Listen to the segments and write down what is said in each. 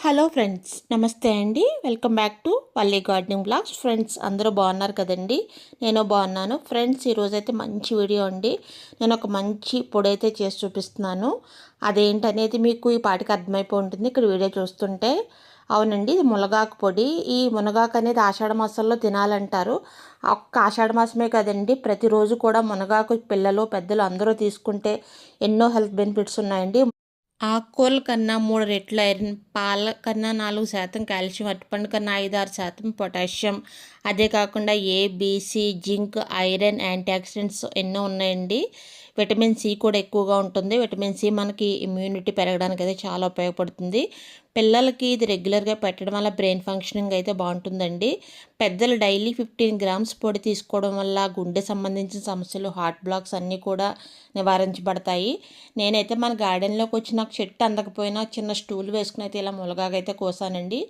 Hello friends, నమస్తే అండి. Welcome back to Valli gardening blogs. Friends అందరూ బాగున్నారు కదండి. నేను బాగున్నాను ఫ్రెండ్స్. ఈరోజైతే మంచి వీడియో అండి. నేను ఒక మంచి పొడి అయితే చేసి చూపిస్తున్నాను. అదేంటనేది మీకు ఈ పాటికి అర్థమైపోయి ఉంటుంది ఇక్కడ వీడియో చూస్తుంటే. అవునండి, ఇది మునగాకు పొడి. ఈ మునగాకు అనేది ఆషాఢ మాసంలో తినాలంటారు. ఒక్క ఆషాఢ మాసమే కదండి, ప్రతిరోజు కూడా మునగాకు పిల్లలు పెద్దలు అందరూ తీసుకుంటే ఎన్నో హెల్త్ బెనిఫిట్స్ ఉన్నాయండి. ఆకుకూరల కన్నా 3 రెట్లు ఐరన్, పాల కన్నా 4% కాల్షియం, అరటిపండు కన్నా 5-6% పొటాషియం, అదే కాకుండా A, B, C, zinc, iron, antioxidants ఎన్నో ఉన్నాయండి. విటమిన్ సి కూడా ఎక్కువగా ఉంటుంది. విటమిన్ సి మనకి ఇమ్యూనిటీ పెరగడానికి అయితే చాలా ఉపయోగపడుతుంది. పిల్లలకి ఇది రెగ్యులర్గా పెట్టడం వల్ల బ్రెయిన్ ఫంక్షనింగ్ అయితే బాగుంటుందండి. పెద్దలు డైలీ 15 గ్రామ్స్ పొడి తీసుకోవడం వల్ల గుండె సంబంధించిన సమస్యలు, హార్ట్ బ్లాక్స్ అన్నీ కూడా నివారించబడతాయి. నేనైతే మన గార్డెన్లోకి వచ్చి నాకు చెట్టు అందకపోయినా చిన్న స్టూల్ వేసుకుని అయితే ఇలా మునగాకు అయితే కోసానండి.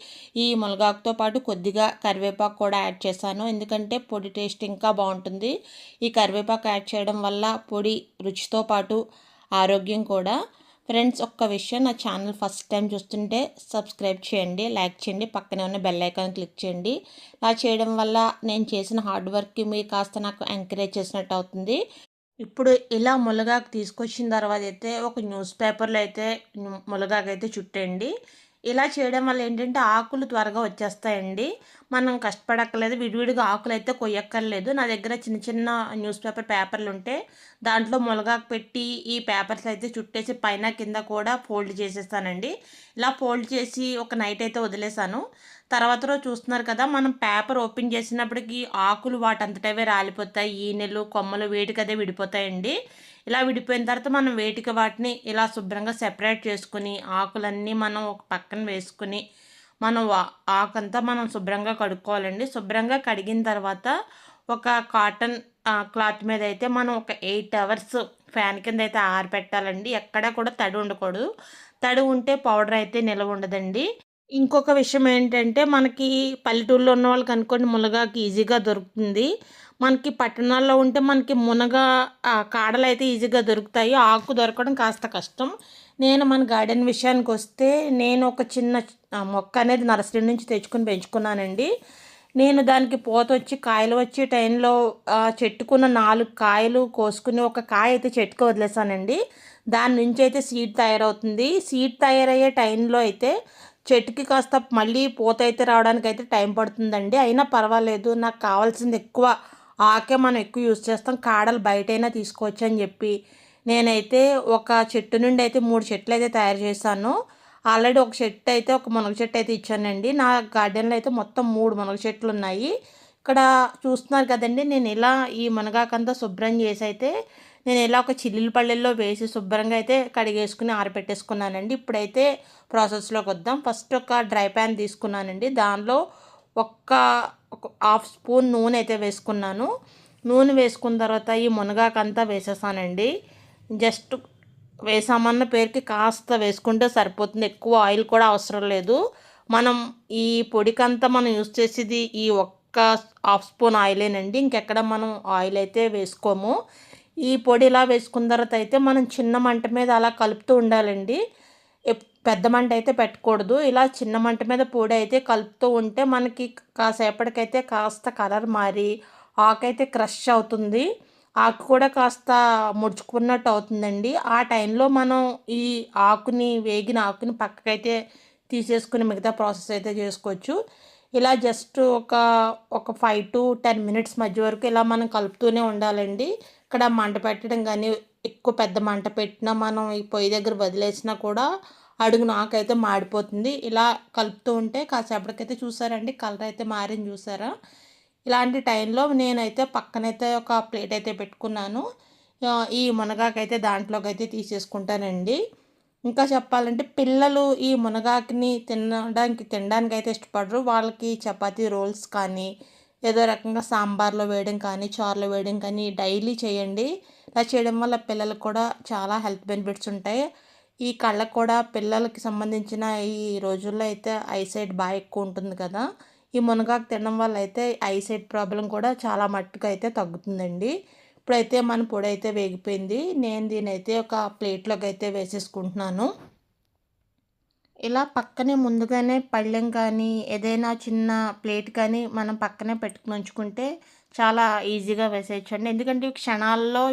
ఈ మునగాకుతో పాటు కొద్దిగా కరివేపాకు కూడా యాడ్ చేశాను, ఎందుకంటే పొడి టేస్ట్ ఇంకా బాగుంటుంది. ఈ కరివేపాకు యాడ్ చేయడం వల్ల పొడి రుచితో పాటు ఆరోగ్యం కూడా. ఫ్రెండ్స్, ఒక్క విషయం, నా ఛానల్ ఫస్ట్ టైం చూస్తుంటే సబ్స్క్రైబ్ చేయండి, లైక్ చేయండి, పక్కనే ఉన్న బెల్ ఐకాన్ క్లిక్ చేయండి. ఇలా చేయడం వల్ల నేను చేసిన హార్డ్ వర్క్కి మీరు కాస్త నాకు ఎంకరేజ్ చేసినట్టు అవుతుంది. ఇప్పుడు ఇలా మునగాకు తీసుకొచ్చిన తర్వాత అయితే ఒక న్యూస్ పేపర్లో అయితే మునగాకు అయితే చుట్టండి. ఇలా చేయడం వల్ల ఏంటంటే ఆకులు త్వరగా వచ్చేస్తాయండి. మనం కష్టపడక్కర్లేదు, విడివిడిగా ఆకులు అయితే కొయ్యక్కర్లేదు. నా దగ్గర చిన్న చిన్న న్యూస్ పేపర్లు ఉంటే దాంట్లో మునగాకు పెట్టి ఈ పేపర్స్ అయితే చుట్టేసి పైన కింద కూడా ఫోల్డ్ చేసేస్తానండి. ఇలా ఫోల్డ్ చేసి ఒక నైట్ అయితే వదిలేసాను. తర్వాత రోజు చూస్తున్నారు కదా, మనం పేపర్ ఓపెన్ చేసినప్పటికీ ఆకులు వాటంతటవే రాలిపోతాయి. ఈనెలు కొమ్మలు వేటికదే విడిపోతాయండి. ఇలా విడిపోయిన తర్వాత మనం వేటికి వాటిని ఇలా శుభ్రంగా సెపరేట్ చేసుకుని ఆకులన్నీ మనం ఒక పక్కన వేసుకుని మనం ఆకంతా మనం శుభ్రంగా కడుక్కోవాలండి. శుభ్రంగా కడిగిన తర్వాత ఒక కాటన్ క్లాత్ మీద అయితే మనం ఒక 8 అవర్స్ ఫ్యాన్ కింద అయితే ఆరబెట్టాలండి. ఎక్కడా కూడా తడి ఉండకూడదు. తడి ఉంటే పౌడర్ అయితే నిలవ ఉండదండి. ఇంకొక విషయం ఏంటంటే, మనకి పల్లెటూరులో ఉన్న వాళ్ళకి అనుకోండి మునగాకు ఈజీగా దొరుకుతుంది. మనకి పట్టణాల్లో ఉంటే మనకి కాడలు అయితే ఈజీగా దొరుకుతాయి. ఆకు దొరకడం కాస్త కష్టం. నేను మన గార్డెన్ విషయానికి వస్తే, నేను ఒక చిన్న మొక్క అనేది నర్సరీ నుంచి తెచ్చుకొని పెంచుకున్నానండి. నేను దానికి పూతొచ్చి కాయలు వచ్చే టైంలో చెట్టుకున్న 4 కాయలు కోసుకుని ఒక కాయ అయితే చెట్టుకు వదిలేసానండి. దాని నుంచి అయితే సీడ్ తయారవుతుంది. సీడ్ తయారయ్యే టైంలో అయితే చెట్టుకి కాస్త మళ్ళీ పూత అయితే రావడానికి అయితే టైం పడుతుందండి. అయినా పర్వాలేదు, నాకు కావాల్సింది ఎక్కువ ఆకే మనం ఎక్కువ యూజ్ చేస్తాం, కాడలు బయటైనా తీసుకోవచ్చు అని చెప్పి నేనైతే ఒక చెట్టు నుండి అయితే 3 చెట్లు అయితే తయారు చేశాను. ఆల్రెడీ ఒక చెట్టు అయితే ఒక మునగ చెట్టు అయితే ఇచ్చానండి. నా గార్డెన్లో అయితే మొత్తం 3 మునగ చెట్లు ఉన్నాయి. ఇక్కడ చూస్తున్నారు కదండి, నేను ఇలా ఈ మునగాకంతా శుభ్రం చేసి అయితే నేను ఇలా ఒక చిల్లుల పళ్ళెల్లో వేసి శుభ్రంగా అయితే కడిగేసుకుని ఆరబెట్టేసుకున్నానండి. ఇప్పుడైతే ప్రాసెస్లోకి వద్దాం. ఫస్ట్ ఒక డ్రై ప్యాన్ తీసుకున్నానండి. దానిలో ఒక్క ఒక హాఫ్ స్పూన్ నూనె అయితే వేసుకున్నాను. నూనె వేసుకున్న తర్వాత ఈ మునగాకంతా వేసేసానండి. జస్ట్ వేసామన్న పేరుకి కాస్త వేసుకుంటే సరిపోతుంది, ఎక్కువ ఆయిల్ కూడా అవసరం లేదు. మనం ఈ పొడికంతా మనం యూజ్ చేసేది ఈ ఒక్క హాఫ్ స్పూన్ ఆయిలేనండి, ఇంకెక్కడ మనం ఆయిల్ అయితే వేసుకోము. ఈ పొడి ఇలా వేసుకున్న తర్వాత అయితే మనం చిన్న మంట మీద అలా కలుపుతూ ఉండాలండి. పెద్ద మంట అయితే పెట్టకూడదు. ఇలా చిన్న మంట మీద పొడి అయితే కలుపుతూ ఉంటే మనకి కాసేపటికైతే కాస్త కలర్ మారి ఆకైతే క్రష్ అవుతుంది. ఆకు కూడా కాస్త ముడుచుకున్నట్టు అవుతుందండి. ఆ టైంలో మనం ఈ వేగిన ఆకుని పక్కకైతే తీసేసుకుని మిగతా ప్రాసెస్ అయితే చేసుకోవచ్చు. ఇలా జస్ట్ ఒక 5 to 10 మినిట్స్ మధ్య వరకు ఇలా మనం కలుపుతూనే ఉండాలండి. ఇక్కడ మంట పెట్టడం కానీ, ఎక్కువ పెద్ద మంట పెట్టినా మనం ఈ పొయ్యి దగ్గర వదిలేసినా కూడా అడుగున ఆకైతే మాడిపోతుంది. ఇలా కలుపుతూ ఉంటే కాసేపటికైతే చూసారండి కలర్ అయితే మారింది చూసారా. ఇలాంటి టైంలో నేనైతే పక్కనైతే ఒక ప్లేట్ అయితే పెట్టుకున్నాను. ఈ మునగాకైతే దాంట్లోకైతే తీసేసుకుంటానండి. ఇంకా చెప్పాలంటే పిల్లలు ఈ మునగాకుని తినడానికైతే ఇష్టపడరు. వాళ్ళకి చపాతీ రోల్స్ కానీ, ఏదో రకంగా సాంబార్లో వేయడం కానీ, చారులో వేయడం కానీ డైలీ చేయండి. ఇలా చేయడం వల్ల పిల్లలకు కూడా చాలా హెల్త్ బెనిఫిట్స్ ఉంటాయి. ఈ కళ్ళకు కూడా పిల్లలకి సంబంధించిన ఈ రోజుల్లో అయితే ఐసైట్ బాగా ఎక్కువ ఉంటుంది కదా. ఈ మునగాకు తినడం వల్ల అయితే ఐసైట్ ప్రాబ్లం కూడా చాలా మట్టుకు అయితే తగ్గుతుందండి. ఇప్పుడైతే మన పొడి అయితే వేగిపోయింది. నేను దీనైతే ఒక ప్లేట్లోకి అయితే వేసేసుకుంటున్నాను. ఇలా పక్కనే ముందుగానే పళ్ళెం కానీ, ఏదైనా చిన్న ప్లేట్ కానీ మనం పక్కనే పెట్టుకొని ఉంచుకుంటే చాలా ఈజీగా వేసేయొచ్చండి. ఎందుకంటే ఇవి క్షణాల్లో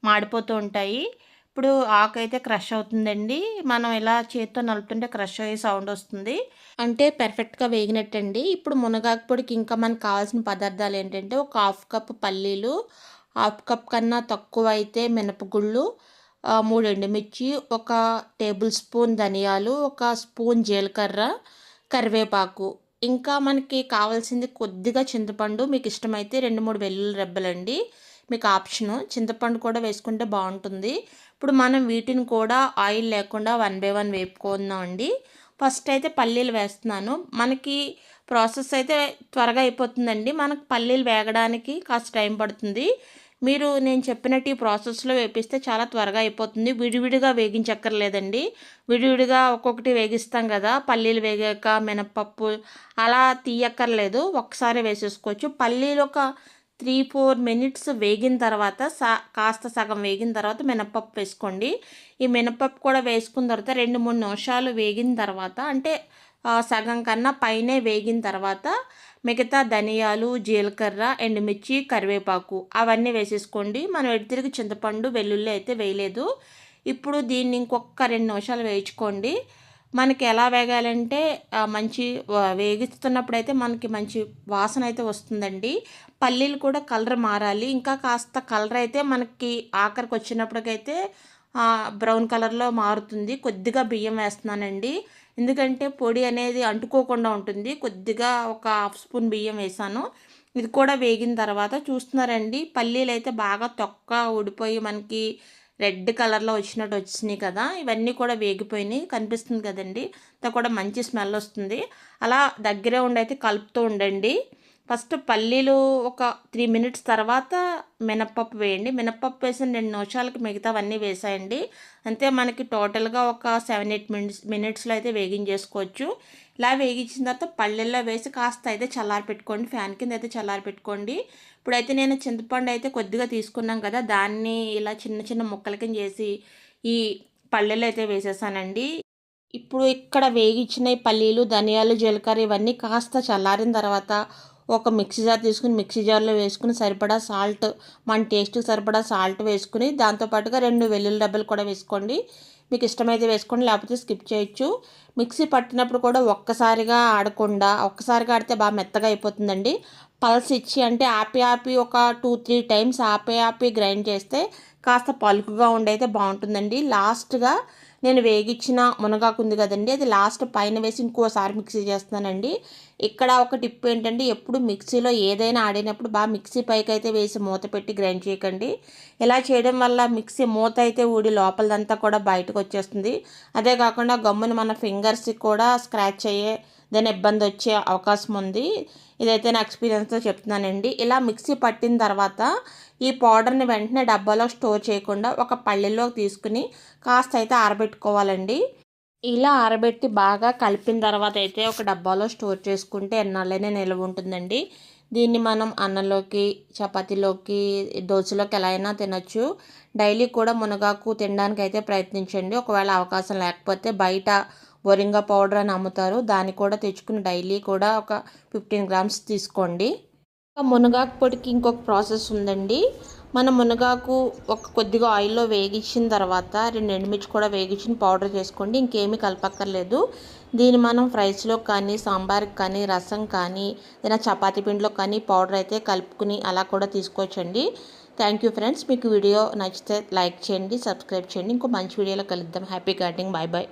మాడిపోతూ ఉంటాయి. ఇప్పుడు ఆకైతే క్రష్ అవుతుందండి. మనం ఇలా చేత్తో నలుపుతుంటే క్రష్ అయ్యే సౌండ్ వస్తుంది. అంటే పర్ఫెక్ట్‌గా వేగినట్టండి. ఇప్పుడు మునగాకు పొడికి ఇంకా మనకు కావాల్సిన పదార్థాలు ఏంటంటే, ఒక హాఫ్ కప్ పల్లీలు, హాఫ్ కప్ కన్నా తక్కువైతే మినపగుళ్ళు, 3 ఎండుమిర్చి, ఒక టేబుల్ స్పూన్ ధనియాలు, ఒక స్పూన్ జీలకర్ర, కరివేపాకు. ఇంకా మనకి కావాల్సింది కొద్దిగా చింతపండు. మీకు ఇష్టమైతే 2, 3 వెల్లుల్లి రెబ్బలండి. మీకు ఆప్షను. చింతపండు కూడా వేసుకుంటే బావుంటుంది. ఇప్పుడు మనం వీటిని కూడా ఆయిల్ లేకుండా వన్ బై వన్ వేపుకుందాం అండి. ఫస్ట్ అయితే పల్లీలు వేస్తున్నాను. మనకి ప్రాసెస్ అయితే త్వరగా అయిపోతుందండి. మనకు పల్లీలు వేగడానికి కాస్త టైం పడుతుంది. నేను చెప్పినట్టు ఈ ప్రాసెస్లో వేపిస్తే చాలా త్వరగా అయిపోతుంది. విడివిడిగా వేగించక్కర్లేదండి. విడివిడిగా ఒక్కొక్కటి వేగిస్తాం కదా, పల్లీలు వేగాక మినపప్పు అలా తీయక్కర్లేదు. ఒక్కసారి వేసేసుకోవచ్చు. పల్లీలు ఒక 3, 4 మినిట్స్ వేగిన తర్వాత కాస్త సగం వేగిన తర్వాత మినపప్పు వేసుకోండి. ఈ మినపప్పు కూడా వేసుకున్న తర్వాత 2, 3 నిమిషాలు వేగిన తర్వాత, అంటే సగం కన్నా పైనే వేగిన తర్వాత మిగతా ధనియాలు, జీలకర్ర, ఎండుమిర్చి, కరివేపాకు అవన్నీ వేసేసుకోండి. మనం తిరిగి చింతపండు, వెల్లుల్లి అయితే వేయలేదు. ఇప్పుడు దీన్ని ఇంకొక 2 నిమిషాలు వేయించుకోండి. మనకి ఎలా వేగాలంటే మంచి వేగిస్తున్నప్పుడైతే మనకి మంచి వాసన అయితే వస్తుందండి. పల్లీలు కూడా కలర్ మారాలి. ఇంకా కాస్త కలర్ అయితే మనకి ఆఖరికి వచ్చినప్పటికైతే బ్రౌన్ కలర్లో మారుతుంది. కొద్దిగా బియ్యం వేస్తున్నానండి. ఎందుకంటే పొడి అనేది అంటుకోకుండా ఉంటుంది. కొద్దిగా ఒక హాఫ్ స్పూన్ బియ్యం వేసాను. ఇది కూడా వేగిన తర్వాత చూస్తున్నారండి, పల్లీలు అయితే బాగా తొక్క ఊడిపోయి మనకి రెడ్ కలర్లో వచ్చినాయి కదా. ఇవన్నీ కూడా వేగిపోయినాయి, కనిపిస్తుంది కదండి. అంతా కూడా మంచి స్మెల్ వస్తుంది. అలా దగ్గరే అయితే కలుపుతూ ఉండండి. ఫస్ట్ పల్లీలు ఒక 3 మినిట్స్ తర్వాత మినప్పప్పు వేయండి. మినప్పప్పు వేసిన 2 నిమిషాలకి మిగతావన్నీ వేసేయండి. అంతే, మనకి టోటల్గా ఒక 7, 8 మినిట్స్లో అయితే వేగించేసుకోవచ్చు. ఇలా వేగించిన తర్వాత పల్లెల్లో వేసి కాస్త అయితే చల్లారి పెట్టుకోండి. ఫ్యాన్ కింద అయితే చల్లారి పెట్టుకోండి. ఇప్పుడైతే నేను చింతపండు అయితే కొద్దిగా తీసుకున్నాం కదా, దాన్ని ఇలా చిన్న చిన్న ముక్కల కింద చేసి ఈ పల్లెల్లో అయితే వేసేసానండి. ఇప్పుడు ఇక్కడ వేగించిన ఈ పల్లీలు, ధనియాలు, జీలకర్ర ఇవన్నీ కాస్త చల్లారిన తర్వాత ఒక మిక్సీ జార్ తీసుకుని మిక్సీ జార్లో వేసుకుని సరిపడా సాల్ట్, మన టేస్ట్కి సరిపడా సాల్ట్ వేసుకుని దాంతోపాటుగా 2 వెల్లుల్లి డబ్బలు కూడా వేసుకోండి. మీకు ఇష్టమైతే వేసుకోండి, లేకపోతే స్కిప్ చేయొచ్చు. మిక్సీ పట్టినప్పుడు కూడా ఒక్కసారిగా ఆడకుండా, ఒక్కసారిగా ఆడితే బాగా మెత్తగా అయిపోతుందండి. పల్స్ ఇచ్చి, అంటే ఆపి ఆపి ఒక 2, 3 టైమ్స్ ఆపి ఆపి గ్రైండ్ చేస్తే కాస్త పలుకుగా ఉండైతే బాగుంటుందండి. లాస్ట్గా నేను వేగించిన మునగాకు ఉంది కదండి, అది లాస్ట్ పైన వేసి ఇంకోసారి మిక్సీ చేస్తున్నానండి. ఇక్కడ ఒక టిప్ ఏంటంటే, ఎప్పుడు మిక్సీలో ఏదైనా ఆడినప్పుడు బాగా మిక్సీ పైకి అయితే వేసి మూత పెట్టి గ్రైండ్ చేయకండి. ఇలా చేయడం వల్ల మిక్సీ మూత అయితే ఊడి లోపలదంతా కూడా బయటకు వచ్చేస్తుంది. అదే కాకుండా గమ్మున మన ఫింగర్స్కి కూడా స్క్రాచ్ అయ్యే దాని ఇబ్బంది వచ్చే అవకాశం ఉంది. ఇదైతే నా ఎక్స్పీరియన్స్తో చెప్తున్నానండి. ఇలా మిక్సీ పట్టిన తర్వాత ఈ పౌడర్ని వెంటనే డబ్బాలో స్టోర్ చేయకుండా ఒక పళ్ళెల్లోకి తీసుకుని కాస్త అయితే ఆరబెట్టుకోవాలండి. ఇలా ఆరబెట్టి బాగా కలిపిన తర్వాత అయితే ఒక డబ్బాలో స్టోర్ చేసుకుంటే ఎన్నాళ్ళైనా నిల్వ ఉంటుందండి. దీన్ని మనం అన్నంలోకి, చపాతీలోకి, దోశలోకి ఎలా అయినా తినొచ్చు. డైలీ కూడా మునగాకు తినడానికి అయితే ప్రయత్నించండి. ఒకవేళ అవకాశం లేకపోతే బయట బొరింగా పౌడర్ అని అమ్ముతారు, దాన్ని కూడా తెచ్చుకుని డైలీ కూడా ఒక 15 గ్రామ్స్ తీసుకోండి. మునగాకు పొడికి ఇంకొక ప్రాసెస్ ఉందండి. మన మునగాకు ఒక కొద్దిగా ఆయిల్లో వేగించిన తర్వాత 2 ఎండుమిర్చి కూడా వేగించిన పౌడర్ చేసుకోండి. ఇంకేమీ కలపక్కర్లేదు. దీన్ని మనం ఫ్రైస్లో కానీ, సాంబార్కి కానీ, రసం కానీ, ఏదైనా చపాతీ పిండిలో కానీ పౌడర్ అయితే కలుపుకుని అలా కూడా తీసుకోవచ్చండి. Thank you friends. మీకు వీడియో నచ్చితే లైక్ చేయండి, సబ్స్క్రైబ్ చేయండి. ఇంకో మంచి వీడియోలో కలుద్దాం. Happy gardening. Bye bye.